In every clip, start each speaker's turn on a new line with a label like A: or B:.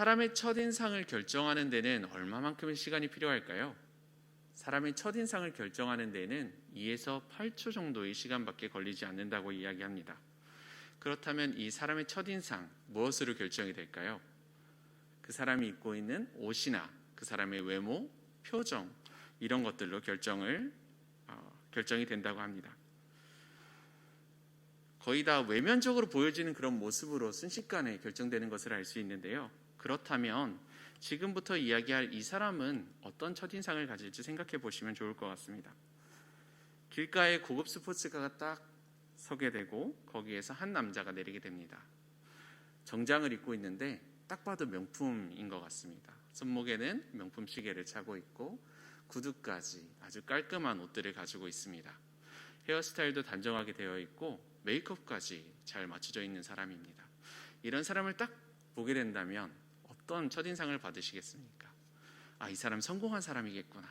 A: 사람의 첫인상을 결정하는 데는 얼마만큼의 시간이 필요할까요? 사람의 첫인상을 결정하는 데는 2에서 8초 정도의 시간밖에 걸리지 않는다고 이야기합니다. 그렇다면 이 사람의 첫인상, 무엇으로 결정이 될까요? 그 사람이 입고 있는 옷이나 그 사람의 외모, 표정, 이런 것들로 결정이 된다고 합니다. 거의 다 외면적으로 보여지는 그런 모습으로 순식간에 결정되는 것을 알 수 있는데요. 그렇다면 지금부터 이야기할 이 사람은 어떤 첫인상을 가질지 생각해 보시면 좋을 것 같습니다. 길가에 고급 스포츠카가 딱 서게 되고 거기에서 한 남자가 내리게 됩니다. 정장을 입고 있는데 딱 봐도 명품인 것 같습니다. 손목에는 명품 시계를 차고 있고 구두까지 아주 깔끔한 옷들을 가지고 있습니다. 헤어스타일도 단정하게 되어 있고 메이크업까지 잘 맞춰져 있는 사람입니다. 이런 사람을 딱 보게 된다면 어떤 첫인상을 받으시겠습니까? 이 사람 성공한 사람이겠구나.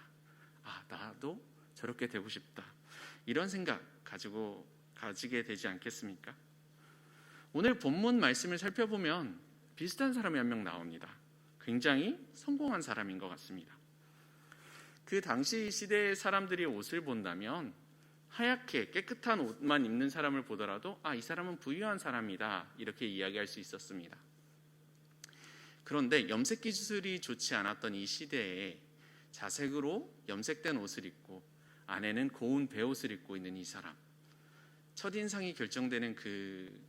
A: 나도 저렇게 되고 싶다. 이런 생각 가지게 되지 않겠습니까? 오늘 본문 말씀을 살펴보면 비슷한 사람이 한 명 나옵니다. 굉장히 성공한 사람인 것 같습니다. 그 당시 시대의 사람들이 옷을 본다면 하얗게 깨끗한 옷만 입는 사람을 보더라도 이 사람은 부유한 사람이다, 이렇게 이야기할 수 있었습니다. 그런데 염색 기술이 좋지 않았던 이 시대에 자색으로 염색된 옷을 입고 안에는 고운 베옷을 입고 있는 이 사람, 첫인상이 결정되는 그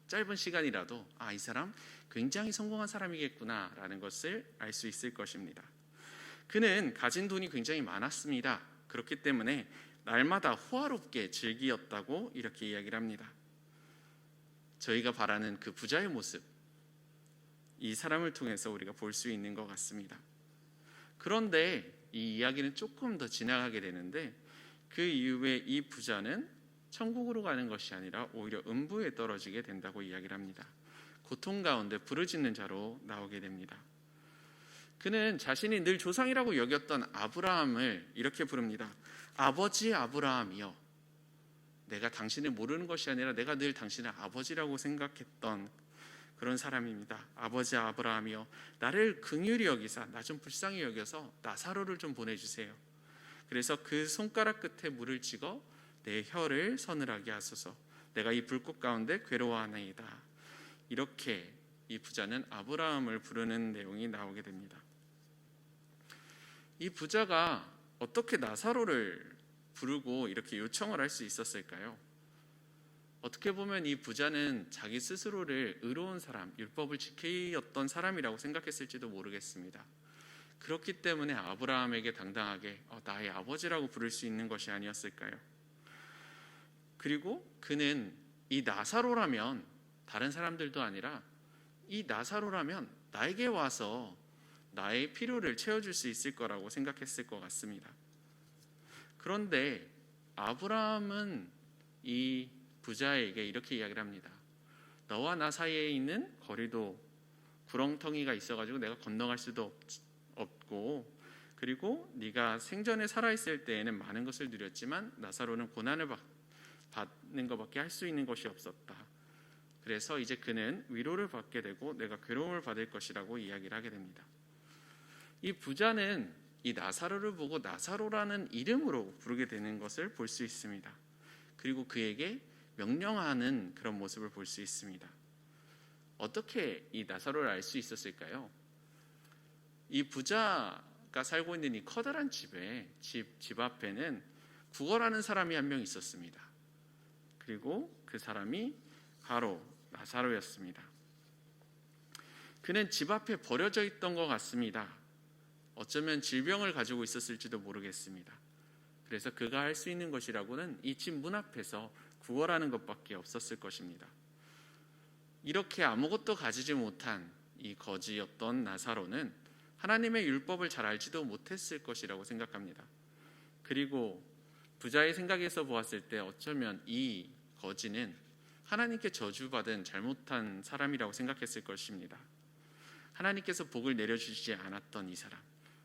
A: 짧은 시간이라도 이 사람 굉장히 성공한 사람이겠구나 라는 것을 알 수 있을 것입니다. 그는 가진 돈이 굉장히 많았습니다. 그렇기 때문에 날마다 호화롭게 즐기었다고 이렇게 이야기를 합니다. 저희가 바라는 그 부자의 모습, 이 사람을 통해서 우리가 볼 수 있는 것 같습니다. 그런데 이 이야기는 조금 더 지나가게 되는데 그 이후에 이 부자는 천국으로 가는 것이 아니라 오히려 음부에 떨어지게 된다고 이야기를 합니다. 고통 가운데 부르짖는 자로 나오게 됩니다. 그는 자신이 늘 조상이라고 여겼던 아브라함을 이렇게 부릅니다. 아버지 아브라함이여, 내가 당신을 모르는 것이 아니라 내가 늘 당신을 아버지라고 생각했던 그런 사람입니다. 아버지 아브라함이여, 나를 긍휼히 여기사 나 좀 불쌍히 여겨서 나사로를 좀 보내주세요. 그래서 그 손가락 끝에 물을 찍어 내 혀를 서늘하게 하소서. 내가 이 불꽃 가운데 괴로워하나이다. 이렇게 이 부자는 아브라함을 부르는 내용이 나오게 됩니다. 이 부자가 어떻게 나사로를 부르고 이렇게 요청을 할 수 있었을까요? 어떻게 보면 이 부자는 자기 스스로를 의로운 사람, 율법을 지키었던 사람이라고 생각했을지도 모르겠습니다. 그렇기 때문에 아브라함에게 당당하게 나의 아버지라고 부를 수 있는 것이 아니었을까요? 그리고 그는 이 나사로라면, 다른 사람들도 아니라 이 나사로라면 나에게 와서 나의 필요를 채워줄 수 있을 거라고 생각했을 것 같습니다. 그런데 아브라함은 이 부자에게 이렇게 이야기를 합니다. 너와 나 사이에 있는 거리도 구렁텅이가 있어가지고 내가 건너갈 수도 없고, 그리고 네가 생전에 살아있을 때에는 많은 것을 누렸지만 나사로는 고난을 받는 것밖에 할 수 있는 것이 없었다. 그래서 이제 그는 위로를 받게 되고 내가 괴로움을 받을 것이라고 이야기를 하게 됩니다. 이 부자는 이 나사로를 보고 나사로라는 이름으로 부르게 되는 것을 볼 수 있습니다. 그리고 그에게 명령하는 그런 모습을 볼 수 있습니다. 어떻게 이 나사로를 알 수 있었을까요? 이 부자가 살고 있는 이 커다란 집 앞에는 구걸하는 사람이 한 명 있었습니다. 그리고 그 사람이 바로 나사로였습니다. 그는 집 앞에 버려져 있던 것 같습니다. 어쩌면 질병을 가지고 있었을지도 모르겠습니다. 그래서 그가 할 수 있는 것이라고는 이 집 문 앞에서 구걸하는 것밖에 없었을 것입니다. 이렇게 아무것도 가지지 못한 이 거지였던 나사로는 하나님의 율법을 잘 알지도 못했을 것이라고 생각합니다. 그리고 부자의 생각에서 보았을 때 어쩌면 이 거지는 하나님께 저주받은 잘못한 사람이라고 생각했을 것입니다. 하나님께서 복을 내려주시지 않았던 이 사람,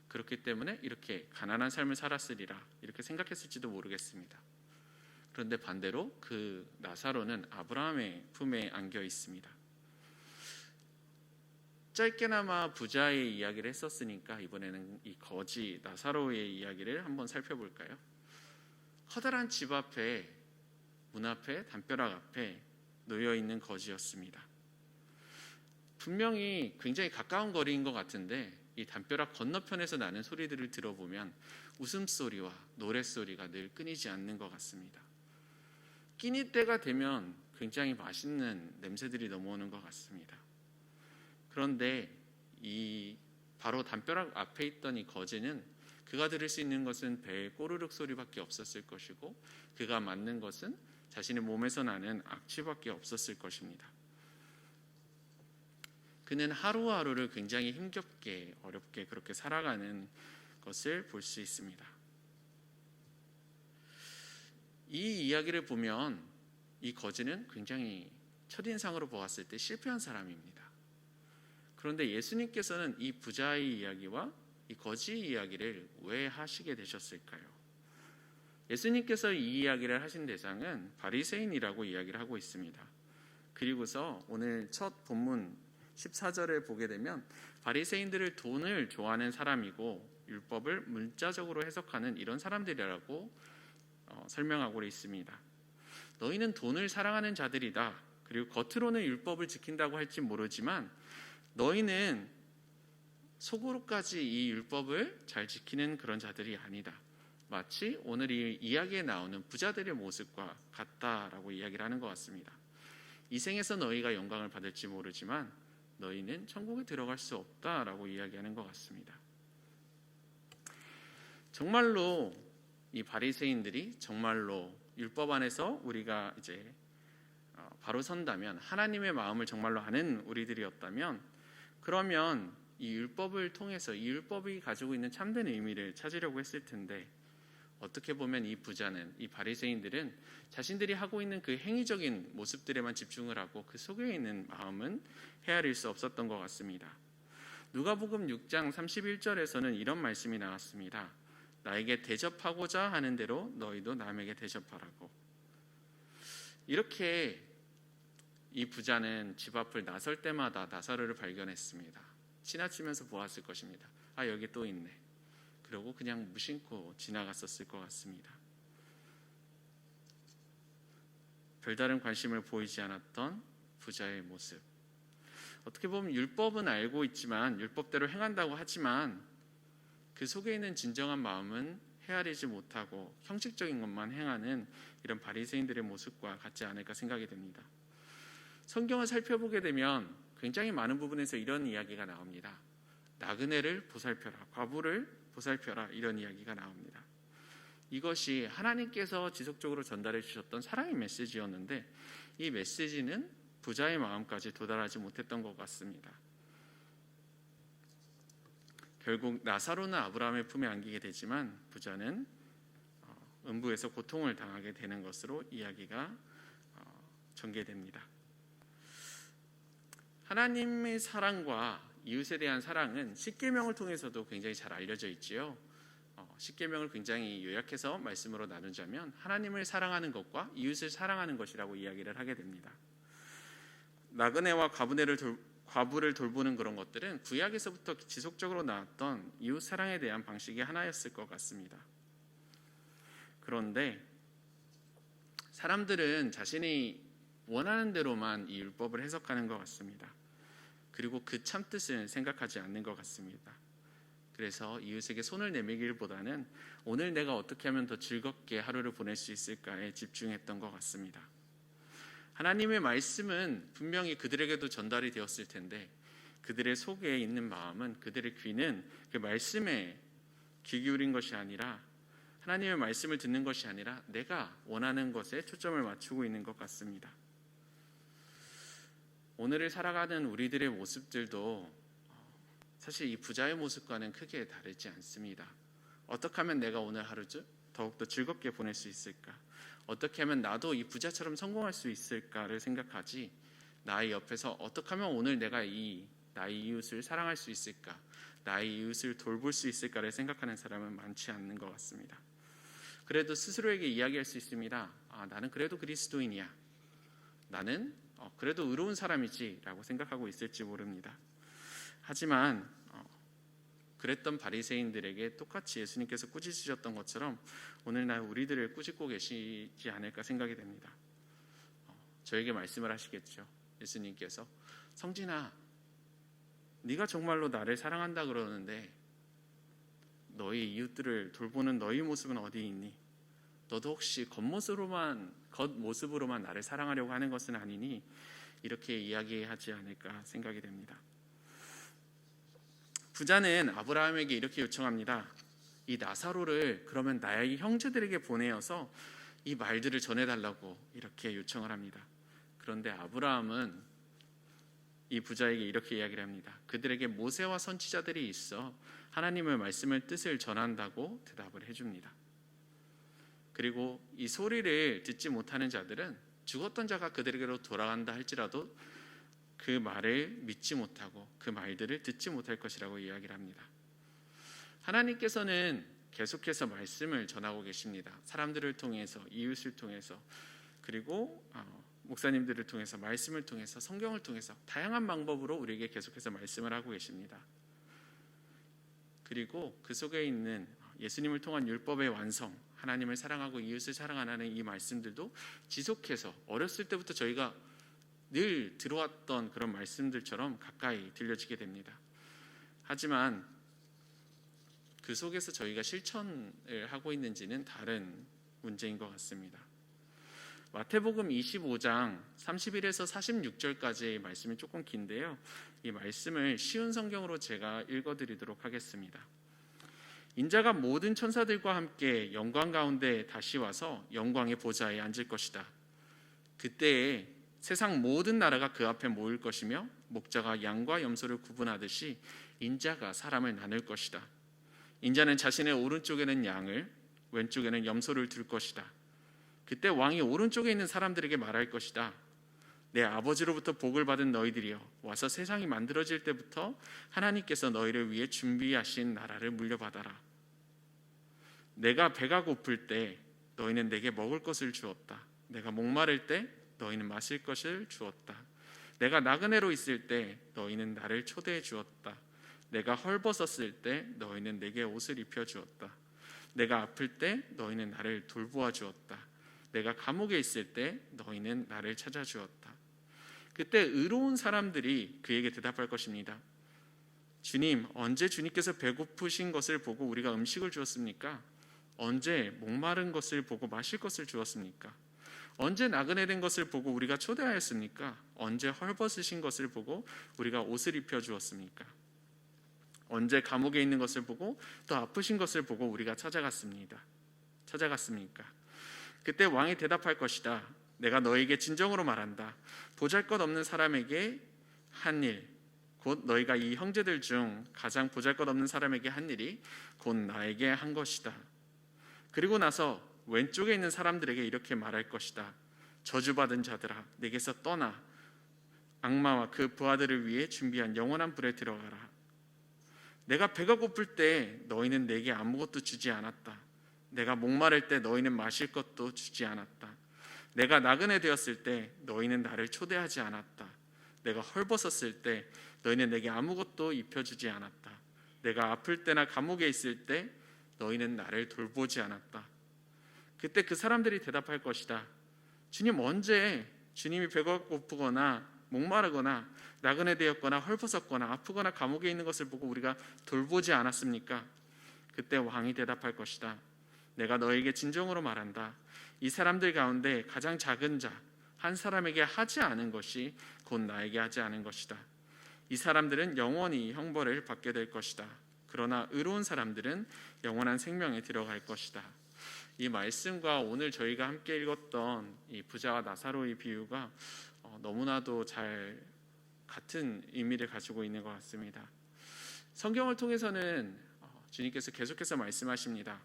A: 그렇기 때문에 이렇게 가난한 삶을 살았으리라 이렇게 생각했을지도 모르겠습니다. 그런데 반대로 그 나사로는 아브라함의 품에 안겨 있습니다. 짧게나마 부자의 이야기를 했었으니까 이번에는 이 거지 나사로의 이야기를 한번 살펴볼까요? 커다란 집 앞에, 문 앞에, 담벼락 앞에 놓여 있는 거지였습니다. 분명히 굉장히 가까운 거리인 것 같은데 이 담벼락 건너편에서 나는 소리들을 들어보면 웃음소리와 노랫소리가 늘 끊이지 않는 것 같습니다. 끼니 때가 되면 굉장히 맛있는 냄새들이 넘어오는 것 같습니다. 그런데 이 바로 담벼락 앞에 있던 이 거지는 그가 들을 수 있는 것은 배의 꼬르륵 소리밖에 없었을 것이고 그가 맡는 것은 자신의 몸에서 나는 악취밖에 없었을 것입니다. 그는 하루하루를 굉장히 힘겹게 어렵게 그렇게 살아가는 것을 볼 수 있습니다. 이 이야기를 보면 이 거지는 굉장히 첫인상으로 보았을 때 실패한 사람입니다. 그런데 예수님께서는 이 부자의 이야기와 이 거지의 이야기를 왜 하시게 되셨을까요? 예수님께서 이 이야기를 하신 대상은 바리새인이라고 이야기를 하고 있습니다. 그리고서 오늘 첫 본문 14절을 보게 되면 바리새인들을 돈을 좋아하는 사람이고 율법을 문자적으로 해석하는 이런 사람들이라고 설명하고 있습니다. 너희는 돈을 사랑하는 자들이다. 그리고 겉으로는 율법을 지킨다고 할지 모르지만 너희는 속으로까지 이 율법을 잘 지키는 그런 자들이 아니다. 마치 오늘 이 이야기에 나오는 부자들의 모습과 같다라고 이야기를 하는 것 같습니다. 이 생에서 너희가 영광을 받을지 모르지만 너희는 천국에 들어갈 수 없다라고 이야기하는 것 같습니다. 정말로 이 바리새인들이 정말로 율법 안에서 우리가 이제 바로 선다면, 하나님의 마음을 정말로 아는 우리들이었다면, 그러면 이 율법을 통해서 이 율법이 가지고 있는 참된 의미를 찾으려고 했을 텐데, 어떻게 보면 이 부자는, 이 바리새인들은 자신들이 하고 있는 그 행위적인 모습들에만 집중을 하고 그 속에 있는 마음은 헤아릴 수 없었던 것 같습니다. 누가복음 6장 31절에서는 이런 말씀이 나왔습니다. 나에게 대접하고자 하는 대로 너희도 남에게 대접하라고. 이렇게 이 부자는 집 앞을 나설 때마다 나사로를 발견했습니다. 지나치면서 보았을 것입니다. 아, 여기 또 있네. 그러고 그냥 무심코 지나갔었을 것 같습니다. 별다른 관심을 보이지 않았던 부자의 모습. 어떻게 보면 율법은 알고 있지만, 율법대로 행한다고 하지만 그 속에 있는 진정한 마음은 헤아리지 못하고 형식적인 것만 행하는 이런 바리새인들의 모습과 같지 않을까 생각이 됩니다. 성경을 살펴보게 되면 굉장히 많은 부분에서 이런 이야기가 나옵니다. 나그네를 보살펴라, 과부를 보살펴라, 이런 이야기가 나옵니다. 이것이 하나님께서 지속적으로 전달해 주셨던 사랑의 메시지였는데 이 메시지는 부자의 마음까지 도달하지 못했던 것 같습니다. 결국 나사로는 아브라함의 품에 안기게 되지만 부자는 음부에서 고통을 당하게 되는 것으로 이야기가 전개됩니다. 하나님의 사랑과 이웃에 대한 사랑은 십계명을 통해서도 굉장히 잘 알려져 있지요. 십계명을 굉장히 요약해서 말씀으로 나누자면 하나님을 사랑하는 것과 이웃을 사랑하는 것이라고 이야기를 하게 됩니다. 나그네와 과부를 돌보는 그런 것들은 구약에서부터 지속적으로 나왔던 이웃 사랑에 대한 방식이 하나였을 것 같습니다. 그런데 사람들은 자신이 원하는 대로만 이 율법을 해석하는 것 같습니다. 그리고 그 참뜻을 생각하지 않는 것 같습니다. 그래서 이웃에게 손을 내밀기보다는 오늘 내가 어떻게 하면 더 즐겁게 하루를 보낼 수 있을까에 집중했던 것 같습니다. 하나님의 말씀은 분명히 그들에게도 전달이 되었을 텐데 그들의 속에 있는 마음은, 그들의 귀는 그 말씀에 귀 기울인 것이 아니라, 하나님의 말씀을 듣는 것이 아니라 내가 원하는 것에 초점을 맞추고 있는 것 같습니다. 오늘을 살아가는 우리들의 모습들도 사실 이 부자의 모습과는 크게 다르지 않습니다. 어떻게 하면 내가 오늘 하루 더욱더 즐겁게 보낼 수 있을까? 어떻게 하면 나도 이 부자처럼 성공할 수 있을까를 생각하지, 나의 옆에서 어떻게 하면 오늘 내가 나의 이웃을 사랑할 수 있을까? 나의 이웃을 돌볼 수 있을까를 생각하는 사람은 많지 않는 것 같습니다. 그래도 스스로에게 이야기할 수 있습니다. 나는 그래도 그리스도인이야. 나는 그래도 의로운 사람이지 라고 생각하고 있을지 모릅니다. 하지만 그랬던 바리새인들에게 똑같이 예수님께서 꾸짖으셨던 것처럼 오늘날 우리들을 꾸짖고 계시지 않을까 생각이 됩니다. 저에게 말씀을 하시겠죠. 예수님께서 성진아, 네가 정말로 나를 사랑한다 그러는데 너희 이웃들을 돌보는 너희 모습은 어디 있니? 너도 혹시 겉모습으로만 나를 사랑하려고 하는 것은 아니니? 이렇게 이야기하지 않을까 생각이 됩니다. 부자는 아브라함에게 이렇게 요청합니다. 이 나사로를 그러면 나의 형제들에게 보내어서 이 말들을 전해달라고 이렇게 요청을 합니다. 그런데 아브라함은 이 부자에게 이렇게 이야기를 합니다. 그들에게 모세와 선지자들이 있어 하나님의 말씀을 뜻을 전한다고 대답을 해줍니다. 그리고 이 소리를 듣지 못하는 자들은 죽었던 자가 그들에게로 돌아간다 할지라도 그 말을 믿지 못하고 그 말들을 듣지 못할 것이라고 이야기를 합니다. 하나님께서는 계속해서 말씀을 전하고 계십니다. 사람들을 통해서, 이웃을 통해서, 그리고 목사님들을 통해서, 말씀을 통해서, 성경을 통해서 다양한 방법으로 우리에게 계속해서 말씀을 하고 계십니다. 그리고 그 속에 있는 예수님을 통한 율법의 완성, 하나님을 사랑하고 이웃을 사랑하는 이 말씀들도 지속해서 어렸을 때부터 저희가 늘 들어왔던 그런 말씀들처럼 가까이 들려지게 됩니다. 하지만 그 속에서 저희가 실천을 하고 있는지는 다른 문제인 것 같습니다. 마태복음 25장 31에서 46절까지의 말씀이 조금 긴데요. 이 말씀을 쉬운 성경으로 제가 읽어드리도록 하겠습니다. 인자가 모든 천사들과 함께 영광 가운데 다시 와서 영광의 보좌에 앉을 것이다. 그때에 세상 모든 나라가 그 앞에 모일 것이며 목자가 양과 염소를 구분하듯이 인자가 사람을 나눌 것이다. 인자는 자신의 오른쪽에는 양을, 왼쪽에는 염소를 둘 것이다. 그때 왕이 오른쪽에 있는 사람들에게 말할 것이다. 내 아버지로부터 복을 받은 너희들이여, 와서 세상이 만들어질 때부터 하나님께서 너희를 위해 준비하신 나라를 물려받아라. 내가 배가 고플 때 너희는 내게 먹을 것을 주었다. 내가 목마를 때 너희는 마실 것을 주었다. 내가 나그네로 있을 때 너희는 나를 초대해 주었다. 내가 헐벗었을 때 너희는 내게 옷을 입혀 주었다. 내가 아플 때 너희는 나를 돌보아 주었다. 내가 감옥에 있을 때 너희는 나를 찾아주었다. 그때 의로운 사람들이 그에게 대답할 것입니다. 주님, 언제 주님께서 배고프신 것을 보고 우리가 음식을 주었습니까? 언제 목마른 것을 보고 마실 것을 주었습니까? 언제 나그네 된 것을 보고 우리가 초대하였습니까? 언제 헐벗으신 것을 보고 우리가 옷을 입혀 주었습니까? 언제 감옥에 있는 것을 보고 또 아프신 것을 보고 우리가 찾아갔습니까? 그때 왕이 대답할 것이다. 내가 너에게 진정으로 말한다. 보잘것없는 사람에게 한 일, 곧 너희가 이 형제들 중 가장 보잘것없는 사람에게 한 일이 곧 나에게 한 것이다. 그리고 나서 왼쪽에 있는 사람들에게 이렇게 말할 것이다. 저주받은 자들아, 내게서 떠나 악마와 그 부하들을 위해 준비한 영원한 불에 들어가라. 내가 배가 고플 때 너희는 내게 아무것도 주지 않았다. 내가 목마를 때 너희는 마실 것도 주지 않았다. 내가 나그네 되었을 때 너희는 나를 초대하지 않았다. 내가 헐벗었을 때 너희는 내게 아무것도 입혀주지 않았다. 내가 아플 때나 감옥에 있을 때 너희는 나를 돌보지 않았다. 그때 그 사람들이 대답할 것이다. 주님, 언제 주님이 배가 고프거나 목마르거나 나그네 되었거나 헐벗었거나 아프거나 감옥에 있는 것을 보고 우리가 돌보지 않았습니까? 그때 왕이 대답할 것이다. 내가 너에게 진정으로 말한다. 이 사람들 가운데 가장 작은 자 한 사람에게 하지 않은 것이 곧 나에게 하지 않은 것이다. 이 사람들은 영원히 형벌을 받게 될 것이다. 그러나 의로운 사람들은 영원한 생명에 들어갈 것이다. 이 말씀과 오늘 저희가 함께 읽었던 이 부자와 나사로의 비유가 너무나도 잘 같은 의미를 가지고 있는 것 같습니다. 성경을 통해서는 주님께서 계속해서 말씀하십니다.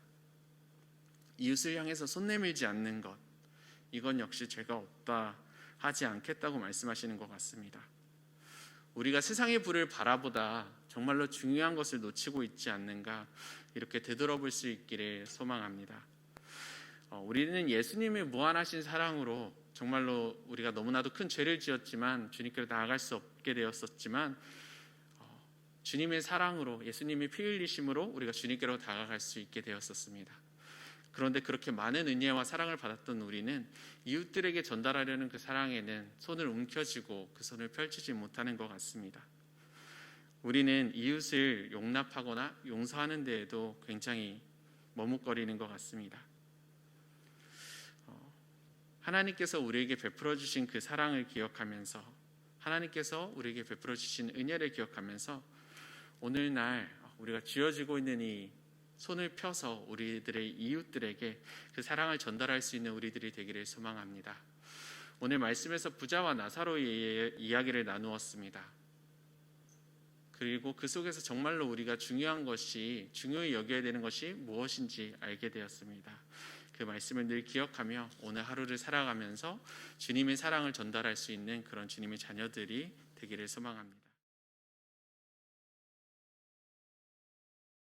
A: 이웃을 향해서 손 내밀지 않는 것, 이건 역시 죄가 없다 하지 않겠다고 말씀하시는 것 같습니다. 우리가 세상의 불을 바라보다 정말로 중요한 것을 놓치고 있지 않는가, 이렇게 되돌아볼 수 있기를 소망합니다. 우리는 예수님의 무한하신 사랑으로 정말로 우리가 너무나도 큰 죄를 지었지만 주님께로 나아갈 수 없게 되었었지만 주님의 사랑으로, 예수님의 피 흘리심으로 우리가 주님께로 다가갈 수 있게 되었었습니다. 그런데 그렇게 많은 은혜와 사랑을 받았던 우리는 이웃들에게 전달하려는 그 사랑에는 손을 움켜쥐고 그 손을 펼치지 못하는 것 같습니다. 우리는 이웃을 용납하거나 용서하는 데에도 굉장히 머뭇거리는 것 같습니다. 하나님께서 우리에게 베풀어 주신 그 사랑을 기억하면서, 하나님께서 우리에게 베풀어 주신 은혜를 기억하면서 오늘날 우리가 쥐어지고 있는 이 손을 펴서 우리들의 이웃들에게 그 사랑을 전달할 수 있는 우리들이 되기를 소망합니다. 오늘 말씀에서 부자와 나사로의 이야기를 나누었습니다. 그리고 그 속에서 정말로 우리가 중요히 여겨야 되는 것이 무엇인지 알게 되었습니다. 그 말씀을 늘 기억하며 오늘 하루를 살아가면서 주님의 사랑을 전달할 수 있는 그런 주님의 자녀들이 되기를 소망합니다.